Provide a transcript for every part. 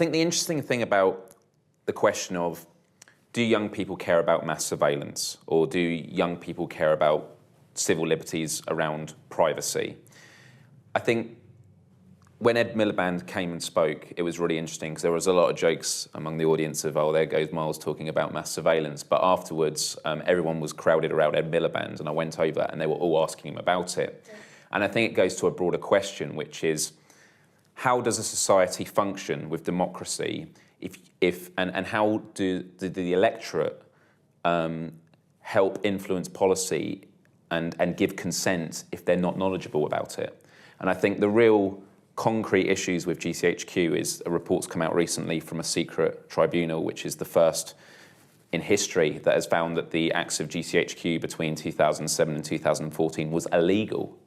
think the interesting thing about the question of do young people care about mass surveillance or do young people care about civil liberties around privacy? I think when Ed Miliband came and spoke, it was really interesting because there was a lot of jokes among the audience of, oh, there goes Miles talking about mass surveillance. But afterwards, everyone was crowded around Ed Miliband, and I went over and they were all asking him about it. Yeah. And I think it goes to a broader question, which is, how does a society function with democracy and how do the electorate help influence policy and give consent if they're not knowledgeable about it? And I think the real concrete issues with GCHQ is a report's come out recently from a secret tribunal, which is the first in history that has found that the acts of GCHQ between 2007 and 2014 was illegal.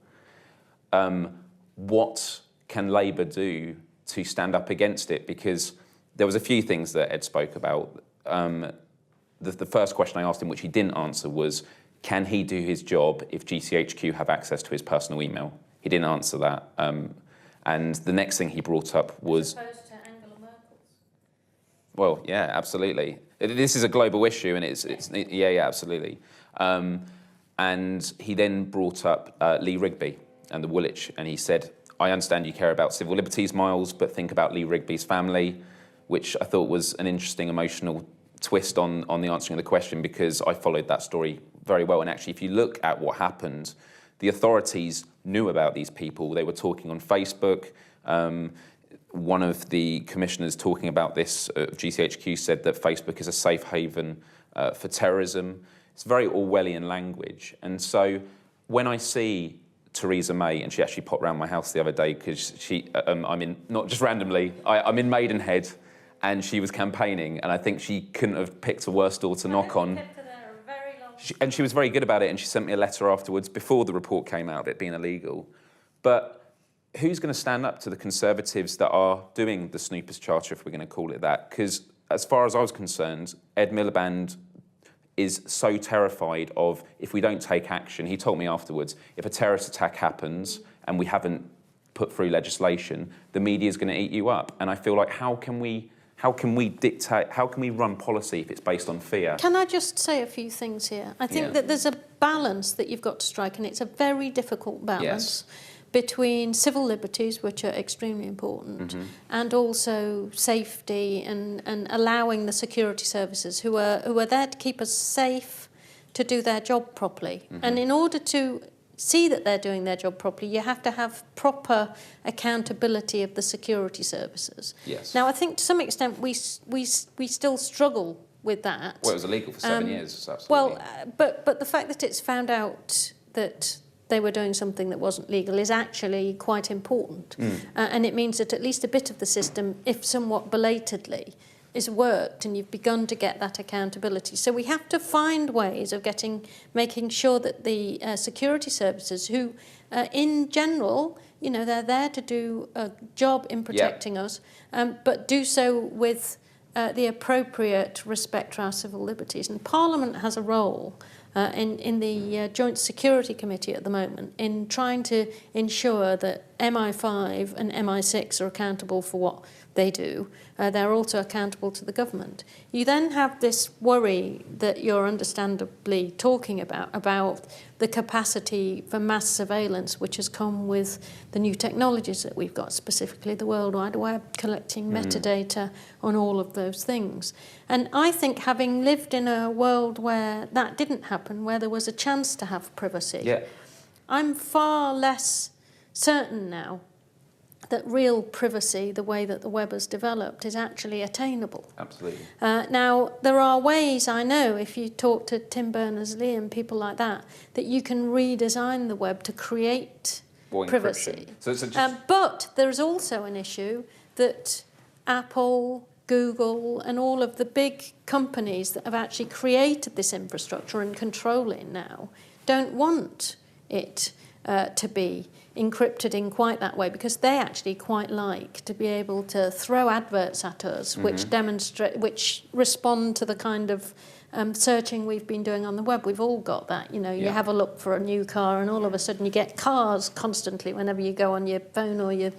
What can Labour do to stand up against it? Because there was a few things that Ed spoke about. The first question I asked him, which he didn't answer, was, can he do his job if GCHQ have access to his personal email? He didn't answer that. And the next thing he brought up was... As opposed to Angela Merkel's. Well, yeah, absolutely. This is a global issue, and yeah, absolutely. And he then brought up Lee Rigby and the Woolwich, and he said, I understand you care about civil liberties, Miles, but think about Lee Rigby's family, which I thought was an interesting emotional twist on the answering of the question, because I followed that story very well. And actually, if you look at what happened, the authorities knew about these people. They were talking on Facebook. One of the commissioners talking about this at GCHQ said that Facebook is a safe haven for terrorism. It's very Orwellian language. And so when I see Theresa May, and she actually popped round my house the other day because I'm in, not just randomly, I'm in Maidenhead, and she was campaigning, and I think she couldn't have picked a worse door to knock on. And she was very good about it, and she sent me a letter afterwards before the report came out of it being illegal. But who's going to stand up to the Conservatives that are doing the Snoopers Charter, if we're going to call it that? Because as far as I was concerned, Ed Miliband is so terrified of, if we don't take action, he told me afterwards, if a terrorist attack happens and we haven't put through legislation, the media is going to eat you up. And I feel like, how can we dictate, how can we run policy if it's based on fear? Can I just say a few things here? I think that there's a balance that you've got to strike, and it's a very difficult balance between civil liberties, which are extremely important, and also safety and allowing the security services who are there to keep us safe to do their job properly. And in order to see that they're doing their job properly, you have to have proper accountability of the security services. Yes. Now, I think to some extent we still struggle with that. Well, it was illegal for 7 years, absolutely. Well, but the fact that it's found out that they were doing something that wasn't legal is actually quite important. And it means that at least a bit of the system, if somewhat belatedly, is worked, and you've begun to get that accountability. So we have to find ways of making sure that the security services, who in general, you know, they're there to do a job in protecting us, but do so with the appropriate respect for our civil liberties. And Parliament has a role in the Joint Security Committee at the moment in trying to ensure that MI5 and MI6 are accountable for what they do. They're also accountable to the government. You then have this worry that you're understandably talking about the capacity for mass surveillance, which has come with the new technologies that we've got, specifically the World Wide Web, collecting metadata on all of those things. And I think, having lived in a world where that didn't happen, where there was a chance to have privacy, I'm far less certain now that real privacy, the way that the web has developed, is actually attainable. Absolutely. Now, there are ways, I know, if you talk to Tim Berners-Lee and people like that, that you can redesign the web to create privacy. But there's also an issue that Apple, Google, and all of the big companies that have actually created this infrastructure and control it now don't want it to be encrypted in quite that way, because they actually quite like to be able to throw adverts at us which respond to the kind of searching we've been doing on the web. We've all got that, you know, you have a look for a new car and all of a sudden you get cars constantly whenever you go on your phone or your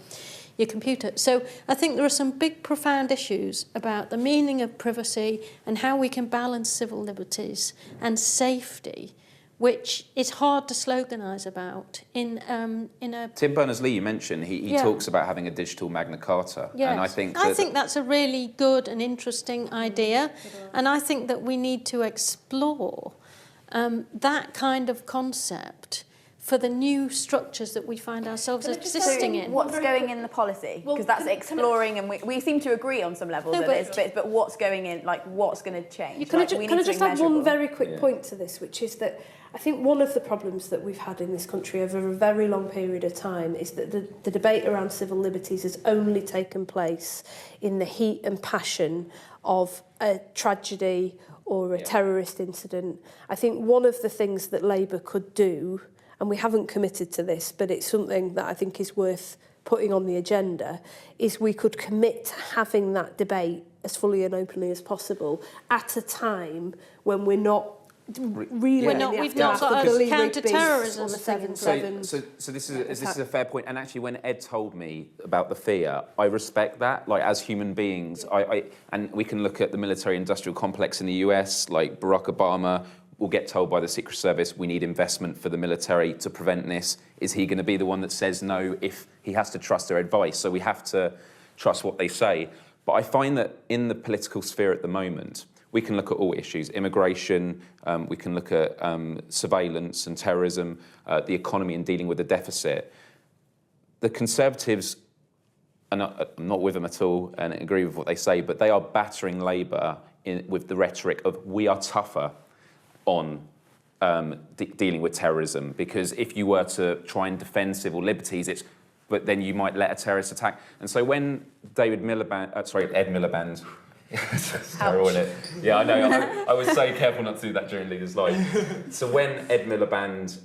your computer. So I think there are some big, profound issues about the meaning of privacy and how we can balance civil liberties and safety, which is hard to sloganise about in a... Tim Berners-Lee, you mentioned, he talks about having a digital Magna Carta. Yes. And I think that's a really good and interesting idea. And I think that we need to explore that kind of concept for the new structures that we find ourselves existing in. What's going in the policy? Because that's exploring, and we seem to agree on some levels of this, but what's going in, like what's going to change? Can I just add one very quick point to this, which is that I think one of the problems that we've had in this country over a very long period of time is that the debate around civil liberties has only taken place in the heat and passion of a tragedy or a terrorist incident. I think one of the things that Labour could do, and we haven't committed to this, but it's something that I think is worth putting on the agenda, is we could commit to having that debate as fully and openly as possible at a time when we're not really... We've not got a counter-terrorism thing. So this is a fair point. And actually, when Ed told me about the fear, I respect that. Like, as human beings, and we can look at the military-industrial complex in the US, like Barack Obama will get told by the Secret Service, we need investment for the military to prevent this. Is he going to be the one that says no if he has to trust their advice? So we have to trust what they say. But I find that in the political sphere at the moment, we can look at all issues, immigration, we can look at surveillance and terrorism, the economy and dealing with the deficit. The Conservatives, and I'm not with them at all and agree with what they say, but they are battering Labour with the rhetoric of we are tougher on dealing with terrorism, because if you were to try and defend civil liberties, but then you might let a terrorist attack. And so when Ed Miliband, it's terrible, isn't it? Yeah, I know. I was so careful not to do that during Leader's Live. So when Ed Miliband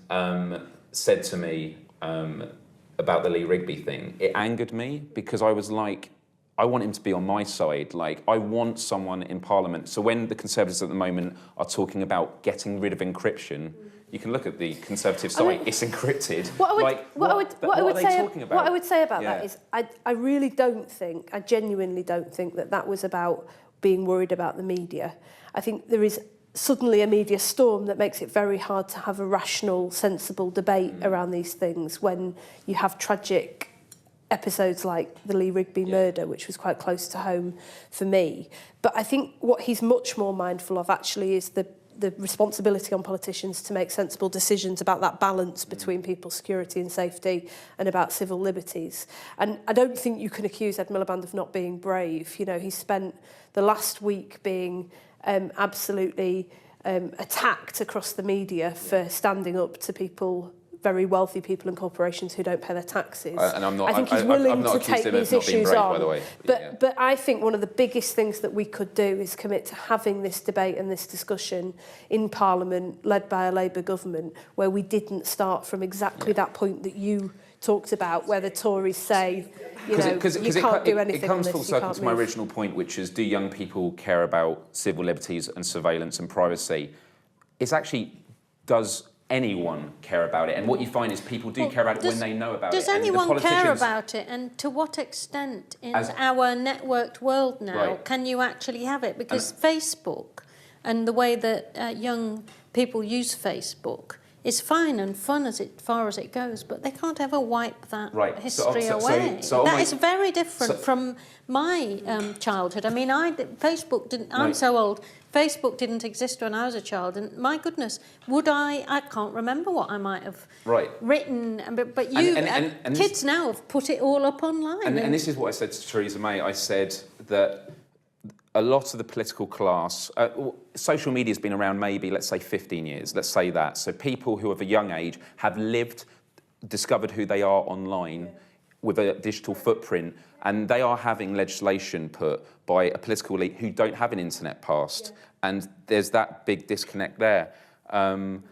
said to me about the Lee Rigby thing, it angered me, because I was like, I want him to be on my side. Like, I want someone in Parliament. So when the Conservatives at the moment are talking about getting rid of encryption, you can look at the Conservative site, it's encrypted. What I would say about that is I really don't think, I genuinely don't think that was about being worried about the media. I think there is suddenly a media storm that makes it very hard to have a rational, sensible debate around these things when you have tragic episodes like the Lee Rigby murder, which was quite close to home for me. But I think what he's much more mindful of actually is the responsibility on politicians to make sensible decisions about that balance between people's security and safety and about civil liberties. And I don't think you can accuse Ed Miliband of not being brave. You know, he spent the last week being absolutely attacked across the media for standing up to people, very wealthy people and corporations who don't pay their taxes. And I'm not, I think he's willing to take these issues on. By the way. But I think one of the biggest things that we could do is commit to having this debate and this discussion in Parliament, led by a Labour government, where we didn't start from exactly that point that you talked about, where the Tories say, you can't do anything. It comes full circle to my original point, which is, do young people care about civil liberties and surveillance and privacy? It's actually, does anyone care about it? And what you find is people do care about it when they know about it. Does anyone care about it? And to what extent in our networked world now can you actually have it? Because Facebook and the way that young people use Facebook is fine and fun as far as it goes, but they can't ever wipe that history away. That is very different from my childhood. I mean, Facebook didn't. I'm so old. Facebook didn't exist when I was a child, and my goodness, would I can't remember what I might have written, but kids now have put it all up online. And this is what I said to Theresa May. I said that a lot of the political class, social media has been around maybe, let's say, 15 years, let's say that. So people who of a young age have discovered who they are online with a digital footprint, and they are having legislation put by a political elite who don't have an internet past. And there's that big disconnect there. And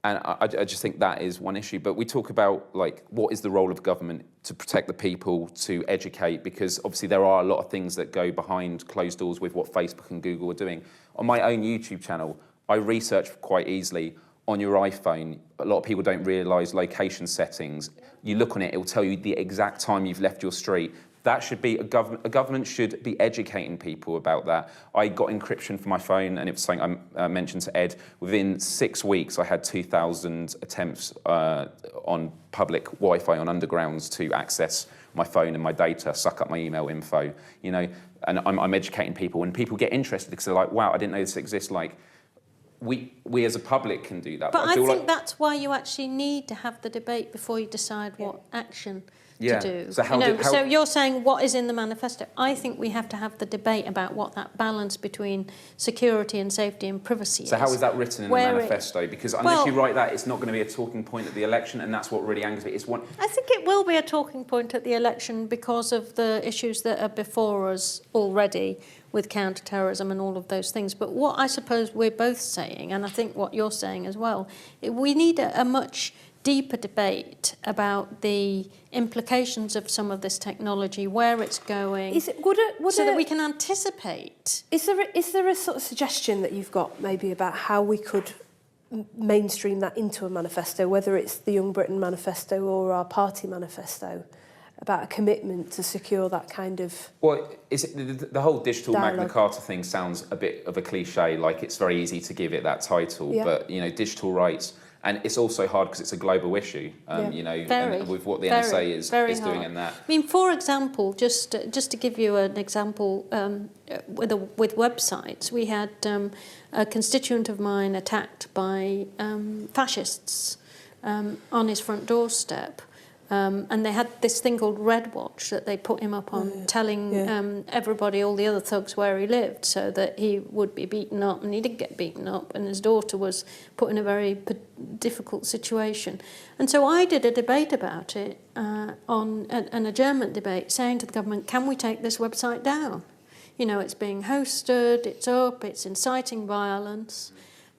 I just think that is one issue. But we talk about, like, what is the role of government to protect the people, to educate, because obviously there are a lot of things that go behind closed doors with what Facebook and Google are doing. On my own YouTube channel, I research quite easily on your iPhone, a lot of people don't realise location settings. You look on it, it will tell you the exact time you've left your street. That should be a government should be educating people about that. I got encryption for my phone, and it was something I mentioned to Ed. Within 6 weeks, I had 2,000 attempts on public Wi-Fi on undergrounds to access my phone and my data, suck up my email info. You know, and I'm educating people, and people get interested because they're like, "Wow, I didn't know this exists." Like, we as a public can do that. But I think that's why you actually need to have the debate before you decide what action to do. So, so you're saying what is in the manifesto? I think we have to have the debate about what that balance between security and safety and privacy is. So how is that written in the manifesto? Because unless you write that, it's not going to be a talking point at the election, and that's what really angers me. I think it will be a talking point at the election because of the issues that are before us already with counter-terrorism and all of those things. But what I suppose we're both saying, and I think what you're saying as well, we need a much deeper debate about the implications of some of this technology, where it's going, so that we can anticipate. Is there a sort of suggestion that you've got maybe about how we could mainstream that into a manifesto, whether it's the Young Britain Manifesto or our party manifesto, about a commitment to secure that kind of... Well, the whole digital dialogue. Magna Carta thing sounds a bit of a cliche, like it's very easy to give it that title, but, you know, digital rights... And it's also hard because it's a global issue, you know, and with what the NSA is doing in that. I mean, for example, just to give you an example, with websites, we had a constituent of mine attacked by fascists on his front doorstep. And they had this thing called Red Watch that they put him up on, telling everybody, all the other thugs, where he lived, so that he would be beaten up, and he did get beaten up, and his daughter was put in a very difficult situation. And so I did a debate about it, an adjournment debate, saying to the government, can we take this website down? You know, it's being hosted, it's up, it's inciting violence.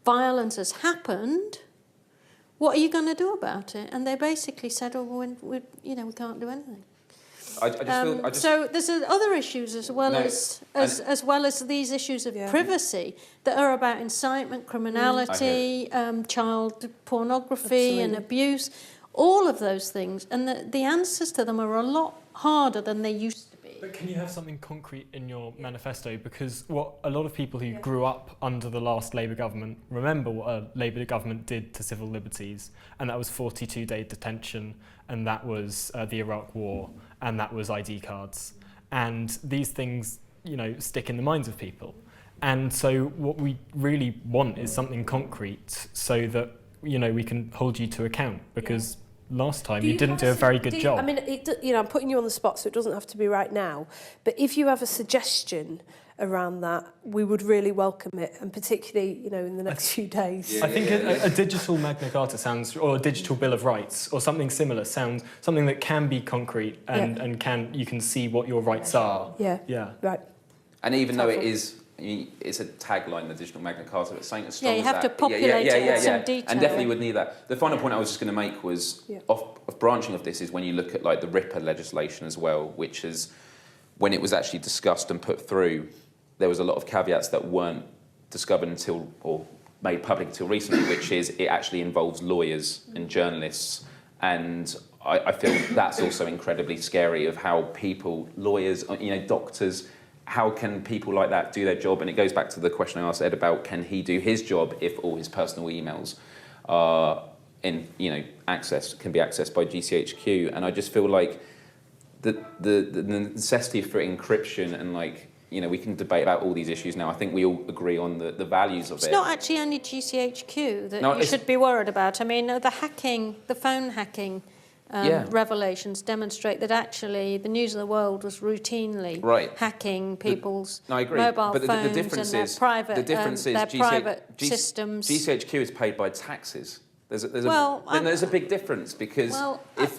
Violence has happened. What are you going to do about it? And they basically said, "Oh, we can't do anything." So there's other issues as well as these issues of privacy that are about incitement, criminality, child pornography, and abuse. All of those things, and the answers to them are a lot harder than they used to be. But can you have something concrete in your manifesto? Because what a lot of people who grew up under the last Labour government remember what a Labour government did to civil liberties, and that was 42-day detention, and that was the Iraq War, and that was ID cards. And these things, you know, stick in the minds of people. And so what we really want is something concrete so that, you know, we can hold you to account, because last time you didn't do a very good job. I mean, I'm putting you on the spot, so it doesn't have to be right now. But if you have a suggestion around that, we would really welcome it, and particularly, you know, in the next few days. I think a digital Magna Carta sounds, or a digital Bill of Rights, or something similar sounds, something that can be concrete and you can see what your rights are. Yeah. Right. And even though it's a tagline, the digital Magna Carta, but saying as strong you as have that. to populate it with some detail. And definitely would need that. The final point I was just going to make was, of branching of this, is when you look at like the RIPA legislation as well, which is, when it was actually discussed and put through, there was a lot of caveats that weren't discovered until, or made public until recently, which is it actually involves lawyers and journalists. And I feel that's also incredibly scary, of how people, lawyers, you know, doctors, how can people like that do their job? And it goes back to the question I asked Ed about, can he do his job if all his personal emails are can be accessed by GCHQ? And I just feel like the necessity for encryption, and like, you know, we can debate about all these issues now. I think we all agree on the values of it. It's not actually only GCHQ that you should be worried about. I mean, the phone hacking revelations demonstrate that actually the News of the World was routinely hacking people's mobile phones and their private systems. GCHQ is paid by taxes. There's a big difference, because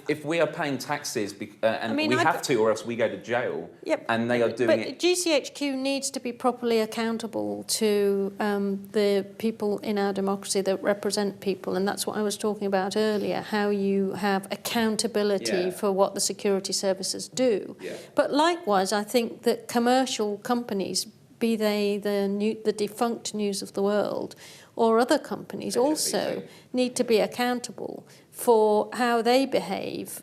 if we are paying taxes we have to, or else we go to jail, and they are doing it. But GCHQ needs to be properly accountable to the people in our democracy that represent people, and that's what I was talking about earlier, how you have accountability for what the security services do. But likewise, I think that commercial companies be they the defunct News of the World or other companies, also need to be accountable for how they behave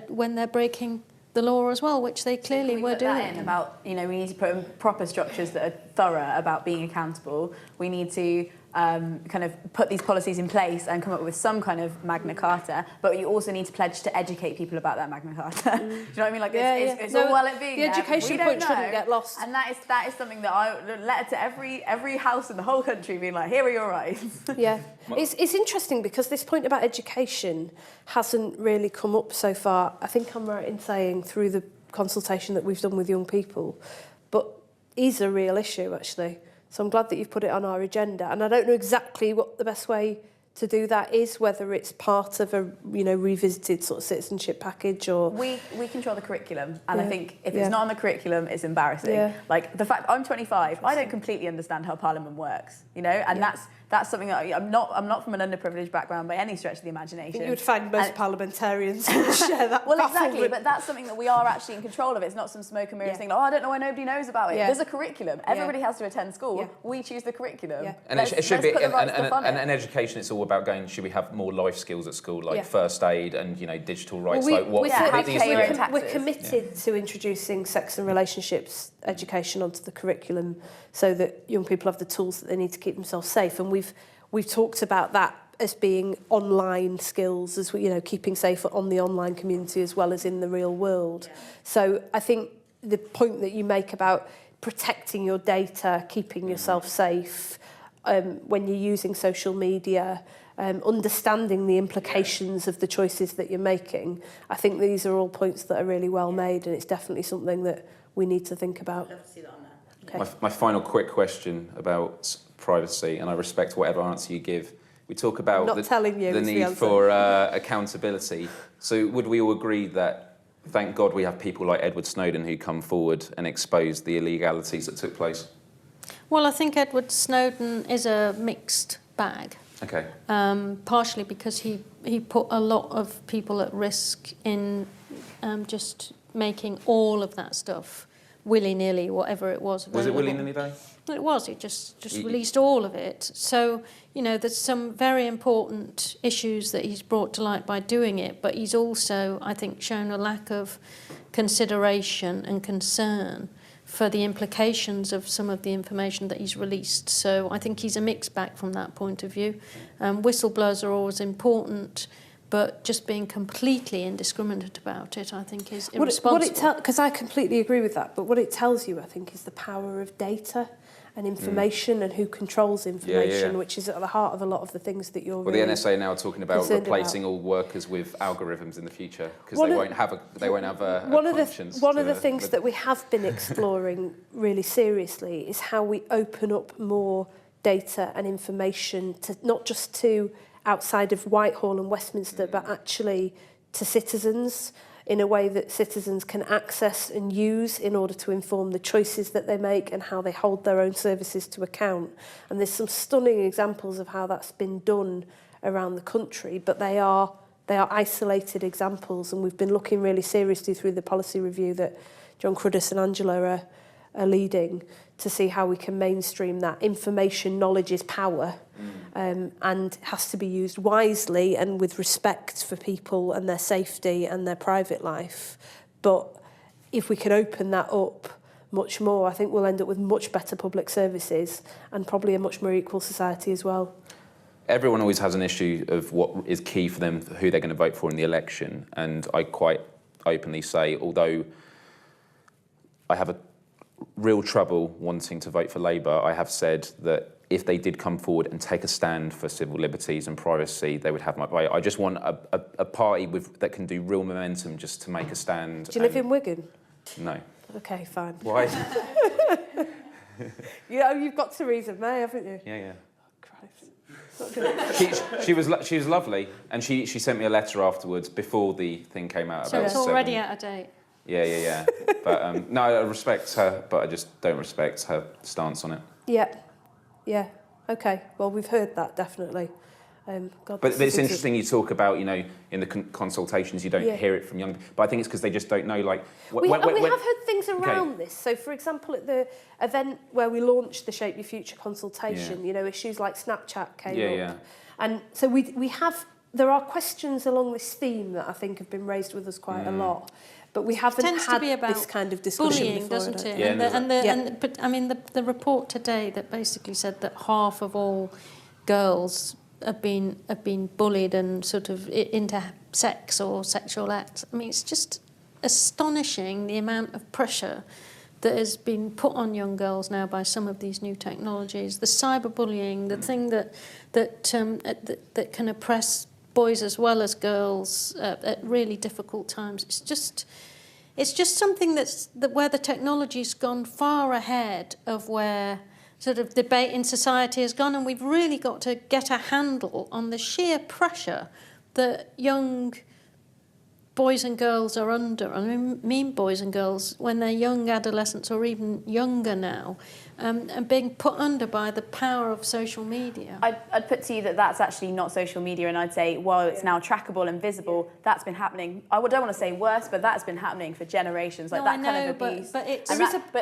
when they're breaking the law as well, which they clearly were doing. That in about, we need to put in proper structures that are thorough about being accountable. We need to kind of put these policies in place and come up with some kind of Magna Carta, but you also need to pledge to educate people about that Magna Carta. Do you know what I mean? Like, it's all well it being the education point shouldn't get lost. And that is something that I letter to every house in the whole country, being like, here are your rights. Yeah, it's interesting because this point about education hasn't really come up so far. I think I'm right in saying through the consultation that we've done with young people, but is a real issue actually. So I'm glad that you've put it on our agenda. And I don't know exactly what the best way to do that is, whether it's part of a revisited sort of citizenship package or... We control the curriculum, and I think if it's not on the curriculum, it's embarrassing. Yeah. Like, the fact I'm 25, I don't completely understand how Parliament works, and that's something that I'm not from an underprivileged background by any stretch of the imagination. I think you would find most parliamentarians share that. Well, exactly, but that's something that we are actually in control of. It's not some smoke and mirrors thing like, I don't know why nobody knows about it. There's a curriculum. Everybody has to attend school. We choose the curriculum. And it should be, and education, it's all about going, should we have more life skills at school, like first aid and, digital rights? We're committed to introducing sex and relationships education onto the curriculum so that young people have the tools that they need to keep themselves safe. And we've talked about that as being online skills, as keeping safe on the online community as well as in the real world. So I think the point that you make about protecting your data, keeping yourself safe when you're using social media, understanding the implications of the choices that you're making, I think these are all points that are really well made, and it's definitely something that we need to think about. I'd love to see that on there. Okay. My final quick question about privacy, and I respect whatever answer you give. We talk about the need for accountability. So would we all agree that, thank God, we have people like Edward Snowden who come forward and expose the illegalities that took place? Well, I think Edward Snowden is a mixed bag. Okay. Partially because he put a lot of people at risk in just making all of that stuff willy-nilly, whatever it was. Was it willy-nilly, though? It was. He just released all of it. So, there's some very important issues that he's brought to light by doing it, but he's also, I think, shown a lack of consideration and concern for the implications of some of the information that he's released. So I think he's a mixed bag from that point of view. Whistleblowers are always important, but just being completely indiscriminate about it, I think, is irresponsible. Because I completely agree with that, but what it tells you, I think, is the power of data and information and who controls information, which is at the heart of a lot of the things that you're really the NSA now are talking about replacing all workers with algorithms in the future, because they won't have a conscience. One of the things that we have been exploring really seriously is how we open up more data and information to not just to outside of Whitehall and Westminster, but actually to citizens in a way that citizens can access and use in order to inform the choices that they make and how they hold their own services to account. And there's some stunning examples of how that's been done around the country, but they are isolated examples, and we've been looking really seriously through the policy review that John Cruddas and Angela are leading to see how we can mainstream that. Information, knowledge is power, and has to be used wisely and with respect for people and their safety and their private life. But if we can open that up much more, I think we'll end up with much better public services and probably a much more equal society as well. Everyone always has an issue of what is key for them, who they're going to vote for in the election. And I quite openly say, although I have a real trouble wanting to vote for Labour, I have said that if they did come forward and take a stand for civil liberties and privacy, they would have my vote. I just want a party that can do real momentum just to make a stand. Do you live in Wigan? No. Okay, fine. Why? You've got Theresa May, haven't you? Yeah. Oh, Christ. She was lovely, and she sent me a letter afterwards before the thing came out. So it's already out of date. Yeah. But no, I respect her, but I just don't respect her stance on it. Yeah. Okay. Well, we've heard that, definitely. God, But it's interesting you talk about, you know, in the consultations you don't hear it from young people. But I think it's because they just don't know, like... We have heard things around this. So, for example, at the event where we launched the Shape Your Future consultation, you know, issues like Snapchat came up. And so we have... There are questions along this theme that I think have been raised with us quite a lot. But we haven't had this kind of discussion bullying, before, doesn't it? Yeah, But I mean, the report today that basically said that half of all girls have been bullied and sort of into sex or sexual acts. I mean, it's just astonishing the amount of pressure that has been put on young girls now by some of these new technologies. The cyberbullying, the thing that can oppress boys as well as girls at really difficult times. It's just something where the technology's gone far ahead of where sort of debate in society has gone, and we've really got to get a handle on the sheer pressure that young boys and girls are under. I mean boys and girls when they're young adolescents or even younger now, and being put under by the power of social media. I'd put to you that that's actually not social media, and I'd say while it's now trackable and visible, that's been happening. I don't want to say worse, but that's been happening for generations. Like kind of abuse. But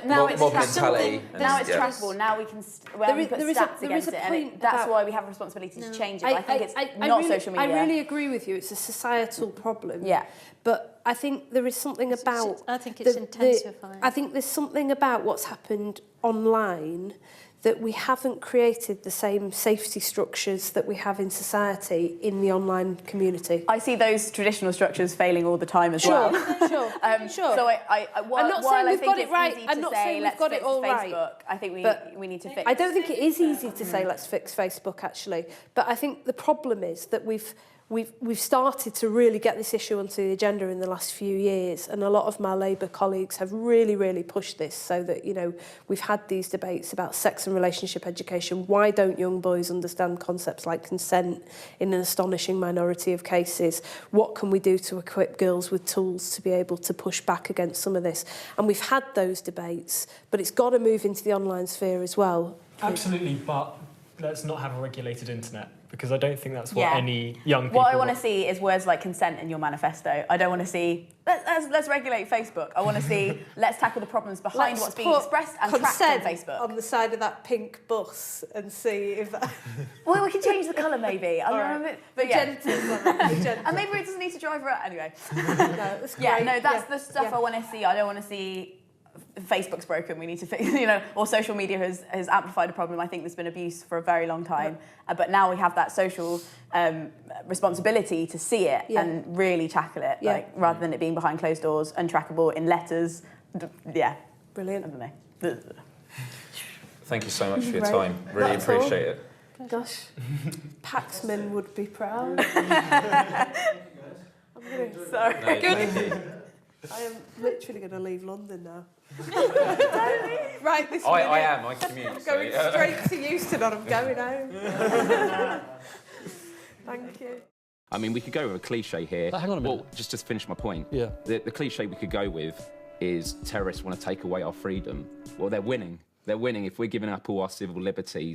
now it's mentality. Now it's trackable. Now we can put stats against it, and that's why we have a responsibility to change it. I think it's not social media. I really agree with you. It's a societal problem. Yeah. But I think there is something about... I think it's intensifying. I think there's something about what's happened online that we haven't created the same safety structures that we have in society in the online community. I see those traditional structures failing all the time as well. Sure. So I'm not saying we've got it right. I'm not saying we've got it all right. I think we need to fix. I don't think it is easy to say let's fix Facebook actually, but I think the problem is that we've started to really get this issue onto the agenda in the last few years, and a lot of my Labour colleagues have really pushed this so that, you know, we've had these debates about sex and relationship education. Why don't young boys understand concepts like consent in an astonishing minority of cases? What can we do to equip girls with tools to be able to push back against some of this? And we've had those debates, but it's got to move into the online sphere as well. Absolutely, but let's not have a regulated internet, because I don't think that's what any young people... What I want to see is words like consent in your manifesto. I don't want to see, let's regulate Facebook. I want to see, let's tackle the problems behind what's being expressed and tracked on Facebook. On the side of that pink bus and see if that... Well, we can change the colour maybe. But yeah. And maybe it doesn't need to drive around. Anyway. That's the stuff I want to see. I don't want to see... Facebook's broken, we need to fix, you know, or social media has amplified a problem. I think there's been abuse for a very long time, but now we have that social responsibility to see it and really tackle it, like rather than it being behind closed doors, untrackable in letters. Brilliant. I don't know. Thank you so much for your time. Really appreciate it. Gosh, Paxman would be proud. Sorry. No, good. I am literally going to leave London now. Right, this minute. I am. I commute. I'm going straight to Euston and I'm going home. Thank you. I mean, we could go with a cliche here. Hang on a minute. Well, just to finish my point. Yeah. The cliche we could go with is terrorists want to take away our freedom. Well, they're winning. They're winning. If we're giving up all our civil liberties,